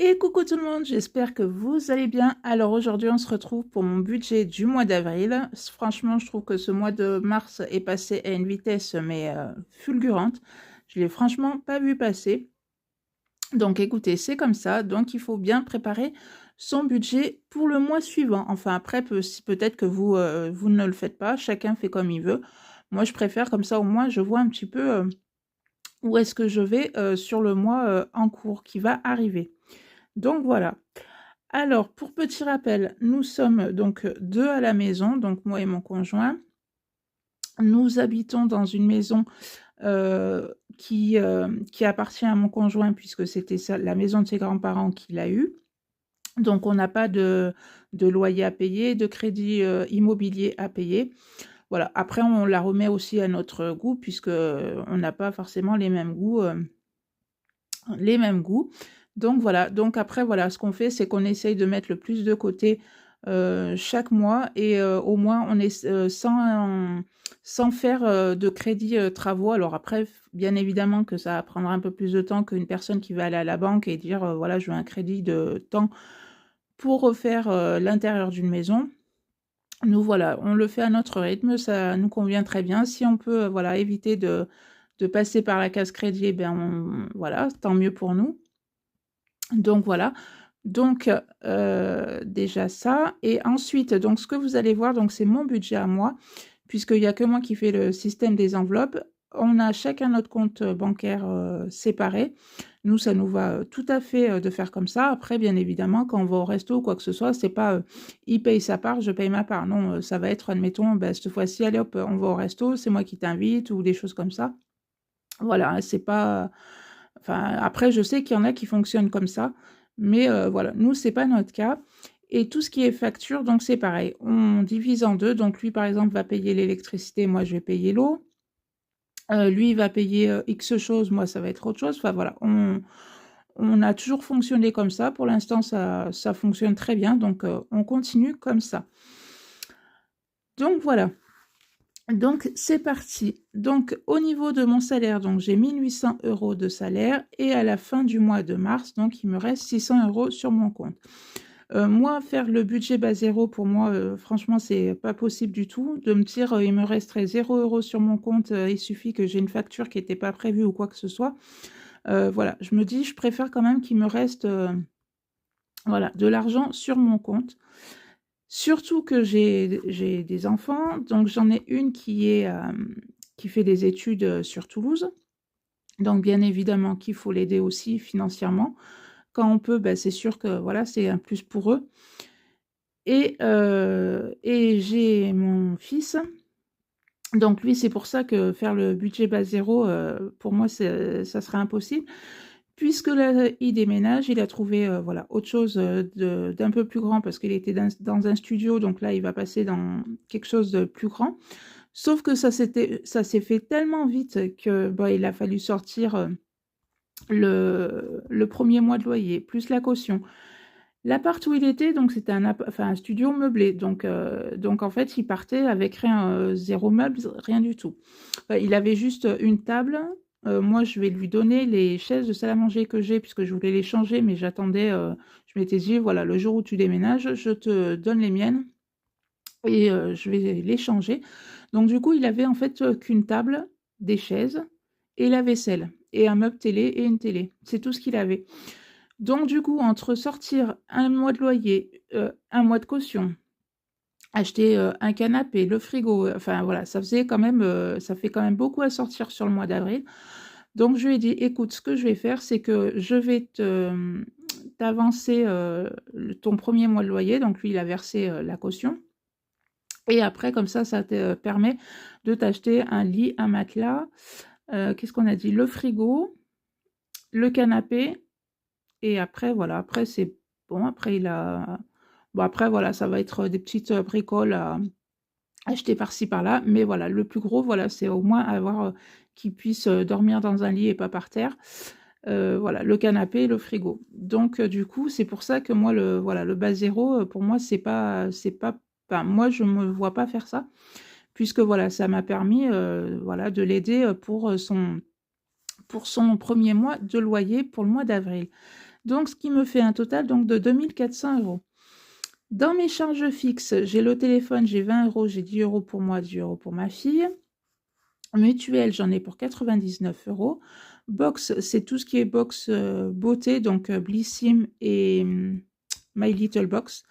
Et coucou tout le monde, j'espère que vous allez bien. Alors aujourd'hui, on se retrouve pour mon budget du mois d'avril. Franchement, je trouve que ce mois de mars est passé à une vitesse fulgurante. Je l'ai franchement pas vu passer. Donc écoutez, c'est comme ça. Donc il faut bien préparer son budget pour le mois suivant. Enfin après, peut-être que vous ne le faites pas. Chacun fait comme il veut. Moi, je préfère comme ça, au moins, je vois un petit peu où est-ce que je vais sur le mois en cours qui va arriver. Donc voilà. Alors, pour petit rappel, nous sommes donc deux à la maison, donc moi et mon conjoint. Nous habitons dans une maison qui appartient à mon conjoint puisque c'était la maison de ses grands-parents qu'il a eue. Donc, on n'a pas de loyer à payer, de crédit immobilier à payer. Voilà. Après, on la remet aussi à notre goût puisque on n'a pas forcément les mêmes goûts. Les mêmes goûts. Donc voilà, donc après voilà, ce qu'on fait, c'est qu'on essaye de mettre le plus de côté chaque mois et au moins on est sans faire de crédit travaux. Alors après, bien évidemment que ça prendra un peu plus de temps qu'une personne qui va aller à la banque et dire voilà, je veux un crédit de temps pour refaire l'intérieur d'une maison. Nous voilà, on le fait à notre rythme, ça nous convient très bien. Si on peut voilà, éviter de passer par la case crédit, eh bien voilà, tant mieux pour nous. Donc voilà, donc déjà ça et ensuite donc ce que vous allez voir, donc c'est mon budget à moi, puisqu'il y a que moi qui fais le système des enveloppes. On a chacun notre compte bancaire séparé. Nous, ça nous va tout à fait de faire comme ça. Après, bien évidemment, quand on va au resto ou quoi que ce soit, c'est pas il paye sa part, je paye ma part. Non, ça va être, admettons, ben, cette fois-ci, allez hop, on va au resto, c'est moi qui t'invite ou des choses comme ça. Voilà, hein, c'est pas enfin, après, je sais qu'il y en a qui fonctionnent comme ça, mais voilà, nous, c'est pas notre cas et tout ce qui est facture, donc c'est pareil. On divise en 2, donc lui, par exemple, va payer l'électricité, moi, je vais payer l'eau. Lui, il va payer, X chose, moi, ça va être autre chose. Enfin, voilà, on a toujours fonctionné comme ça. Pour l'instant, ça fonctionne très bien, donc on continue comme ça. Donc voilà. Donc, c'est parti. Donc, au niveau de mon salaire, donc j'ai 1800 € de salaire et à la fin du mois de mars, donc il me reste 600 € sur mon compte. Moi, faire le budget bas zéro, pour moi, franchement, c'est pas possible du tout. De me dire, il me resterait 0 € sur mon compte, il suffit que j'ai une facture qui n'était pas prévue ou quoi que ce soit. Voilà, je me dis, je préfère quand même qu'il me reste voilà, de l'argent sur mon compte. Surtout que j'ai des enfants, donc j'en ai une qui fait des études, sur Toulouse. Donc bien évidemment qu'il faut l'aider aussi financièrement. Quand on peut, bah, c'est sûr que voilà, c'est un plus pour eux et j'ai mon fils, donc lui, c'est pour ça que faire le budget bas zéro, pour moi, ça serait impossible. Puisque là, il déménage, il a trouvé, voilà, autre chose, d'un peu plus grand parce qu'il était dans un studio, donc là, il va passer dans quelque chose de plus grand. Sauf que ça s'est fait tellement vite que, bah, il a fallu sortir, le 1er mois de loyer, plus la caution. L'appart où il était, donc c'était un studio meublé, donc en fait, il partait avec rien, 0 meuble, rien du tout. Il avait juste une table. Moi, je vais lui donner les chaises de salle à manger que j'ai puisque je voulais les changer, mais j'attendais, je m'étais dit: «Voilà, le jour où tu déménages, je te donne les miennes et je vais les changer». Donc du coup, il avait en fait, qu'une table, des chaises et la vaisselle et un meuble télé et une télé. C'est tout ce qu'il avait. Donc du coup, entre sortir un mois de loyer, 1 mois de caution, acheter, un canapé, le frigo, enfin voilà, ça fait quand même beaucoup à sortir sur le mois d'avril. Donc je lui ai dit: «Écoute, ce que je vais faire, c'est que je vais t'avancer, ton premier mois de loyer». Donc lui, il a versé, la caution et après comme ça te permet de t'acheter un lit, un matelas, qu'est-ce qu'on a dit? Le frigo, le canapé et après voilà, après c'est bon, après il a bon après voilà, ça va être des petites, bricoles à acheter par-ci par-là, mais voilà, le plus gros, voilà, c'est au moins avoir, qu'il puisse, dormir dans un lit et pas par terre. Voilà, le canapé et le frigo. Donc du coup, c'est pour ça que moi le voilà, le bas zéro, pour moi, c'est pas enfin, moi, je me vois pas faire ça puisque voilà, ça m'a permis, voilà, de l'aider, pour son 1er mois de loyer pour le mois d'avril. Donc, ce qui me fait un total donc, de 2400 €. Dans mes charges fixes, j'ai le téléphone, j'ai 20 €, j'ai 10 € pour moi, 10 € pour ma fille. Mutuelle, j'en ai pour 99 €. Box, c'est tout ce qui est box beauté, donc Blissim et My Little Box.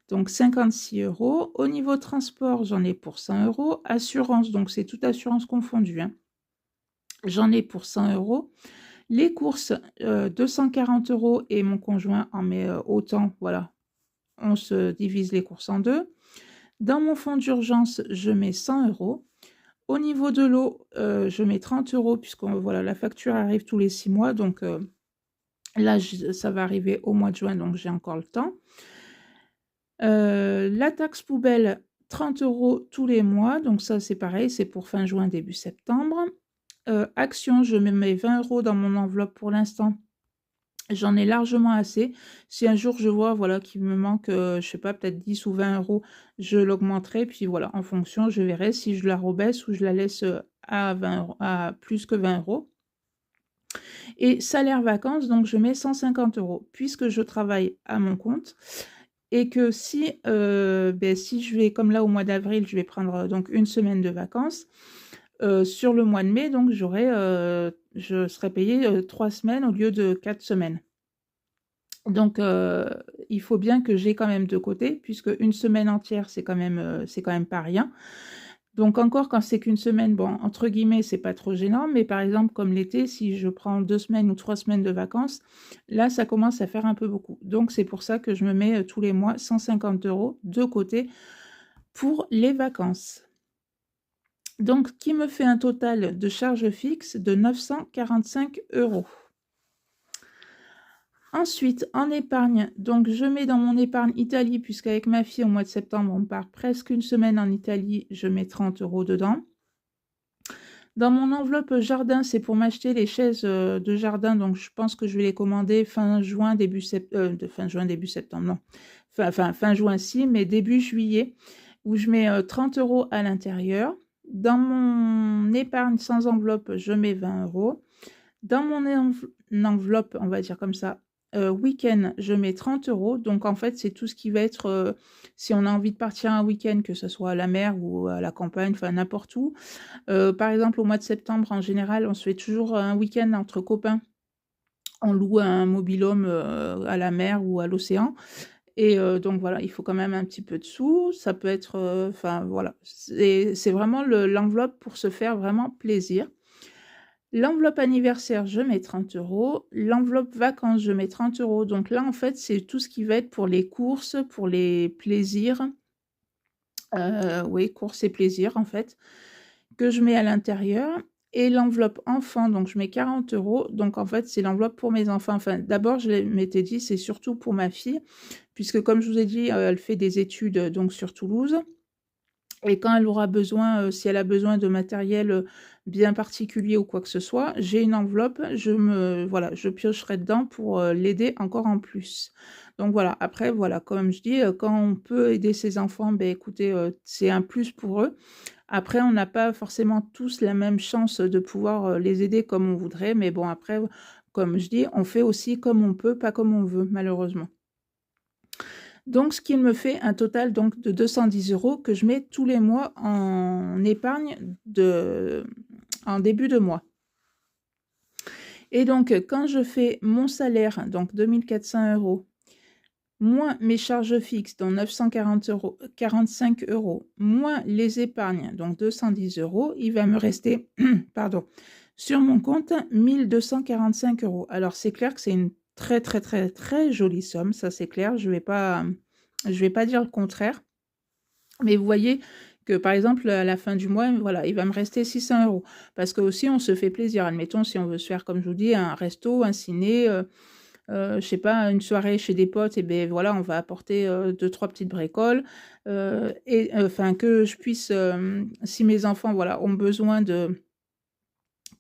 Donc 56 €. Au niveau transport, j'en ai pour 100 €. Assurance, donc c'est toute assurance confondue, hein. J'en ai pour 100 €. Les courses, 240 € et mon conjoint en met autant, voilà. On se divise les courses en deux. Dans mon fonds d'urgence, je mets 100 €. Au niveau de l'eau, je mets 30 € puisque voilà, la facture arrive tous les 6 mois. Donc là, ça va arriver au mois de juin, donc j'ai encore le temps. La taxe poubelle, 30 € tous les mois. Donc ça, c'est pareil, c'est pour fin juin, début septembre. Action, je mets 20 € dans mon enveloppe pour l'instant. J'en ai largement assez. Si un jour je vois voilà, qu'il me manque, je sais pas, peut-être 10 ou 20 €, je l'augmenterai. Puis voilà, en fonction, je verrai si je la rebaisse ou je la laisse à plus que 20 €. Et salaire vacances, donc je mets 150 €. Puisque je travaille à mon compte et que si je vais, comme là au mois d'avril, je vais prendre donc une semaine de vacances. Sur le mois de mai, donc je serai payée 3 semaines au lieu de 4 semaines. Donc il faut bien que j'ai quand même de côté, puisque une semaine entière, c'est quand même pas rien. Donc encore quand c'est qu'une semaine, bon, entre guillemets, c'est pas trop gênant, mais par exemple comme l'été, si je prends 2 semaines ou 3 semaines de vacances, là, ça commence à faire un peu beaucoup. Donc c'est pour ça que je me mets tous les mois 150 € de côté pour les vacances. Donc, qui me fait un total de charges fixes de 945 €. Ensuite, en épargne, donc je mets dans mon épargne Italie, puisqu'avec ma fille, au mois de septembre, on part presque une semaine en Italie, je mets 30 € dedans. Dans mon enveloppe jardin, c'est pour m'acheter les chaises de jardin, donc je pense que je vais les commander fin juin, début septembre, non. Fin juin si, mais début juillet, où je mets 30 € à l'intérieur. Dans mon épargne sans enveloppe, je mets 20 €. Dans mon enveloppe, on va dire comme ça, week-end, je mets 30 €. Donc en fait, c'est tout ce qui va être, si on a envie de partir un week-end, que ce soit à la mer ou à la campagne, enfin n'importe où. Par exemple, au mois de septembre, en général, on se fait toujours un week-end entre copains. On loue un mobil-home à la mer ou à l'océan. Et donc voilà, il faut quand même un petit peu de sous. Ça peut être, enfin voilà, c'est vraiment l'enveloppe pour se faire vraiment plaisir. L'enveloppe anniversaire, je mets 30 €. L'enveloppe vacances, je mets 30 €. Donc là, en fait, c'est tout ce qui va être pour les courses, pour les plaisirs. Oui, courses et plaisirs, en fait, que je mets à l'intérieur. Et l'enveloppe enfant, donc je mets 40 €. Donc en fait, c'est l'enveloppe pour mes enfants. Enfin, d'abord, je m'étais dit, c'est surtout pour ma fille, puisque comme je vous ai dit, elle fait des études donc sur Toulouse. Et quand elle aura besoin, si elle a besoin de matériel bien particulier ou quoi que ce soit, j'ai une enveloppe, voilà, je piocherai dedans pour l'aider encore en plus. Donc voilà, après, voilà, comme je dis, quand on peut aider ses enfants, ben écoutez, c'est un plus pour eux. Après, on n'a pas forcément tous la même chance de pouvoir les aider comme on voudrait, mais bon, après, comme je dis, on fait aussi comme on peut, pas comme on veut, malheureusement. Donc, ce qui me fait un total donc, de 210 € que je mets tous les mois en épargne en début de mois. Et donc, quand je fais mon salaire, donc 2400 €, moins mes charges fixes, donc 945 €, moins les épargnes, donc 210 €, il va me rester, pardon, sur mon compte 1245 €. Alors, c'est clair que c'est une très, très, très, très jolie somme, ça c'est clair, je vais pas dire le contraire. Mais vous voyez que, par exemple, à la fin du mois, voilà, il va me rester 600 €. Parce que aussi, on se fait plaisir. Admettons, si on veut se faire, comme je vous dis, un resto, un ciné, je sais pas, une soirée chez des potes, et bien voilà, on va apporter 2-3 petites bricoles. Et enfin, que je puisse, si mes enfants, voilà, ont besoin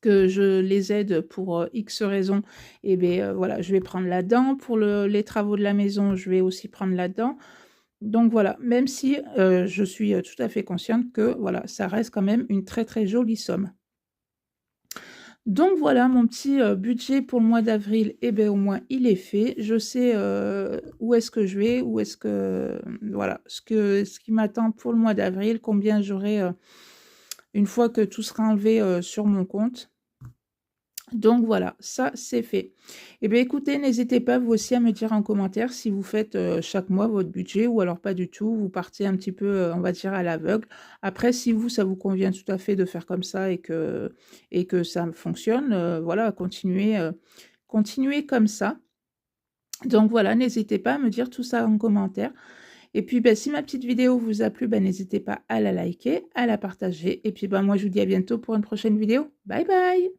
que je les aide pour X raisons, et bien voilà, je vais prendre là-dedans. Pour les travaux de la maison, je vais aussi prendre là-dedans. Donc voilà, même si je suis tout à fait consciente que voilà, ça reste quand même une très très jolie somme. Donc voilà, mon petit, budget pour le mois d'avril, et beh, au moins il est fait. Je sais, où est-ce que je vais, où est-ce que voilà, ce qui m'attend pour le mois d'avril, combien j'aurai, une fois que tout sera enlevé, sur mon compte. Donc voilà, ça c'est fait. Et bien écoutez, n'hésitez pas vous aussi à me dire en commentaire si vous faites, chaque mois votre budget ou alors pas du tout, vous partez un petit peu, on va dire à l'aveugle. Après si vous, ça vous convient tout à fait de faire comme ça et que ça fonctionne, voilà, continuez comme ça. Donc voilà, n'hésitez pas à me dire tout ça en commentaire. Et puis, bah, si ma petite vidéo vous a plu, bah, n'hésitez pas à la liker, à la partager et puis, bah, moi je vous dis à bientôt pour une prochaine vidéo. Bye bye!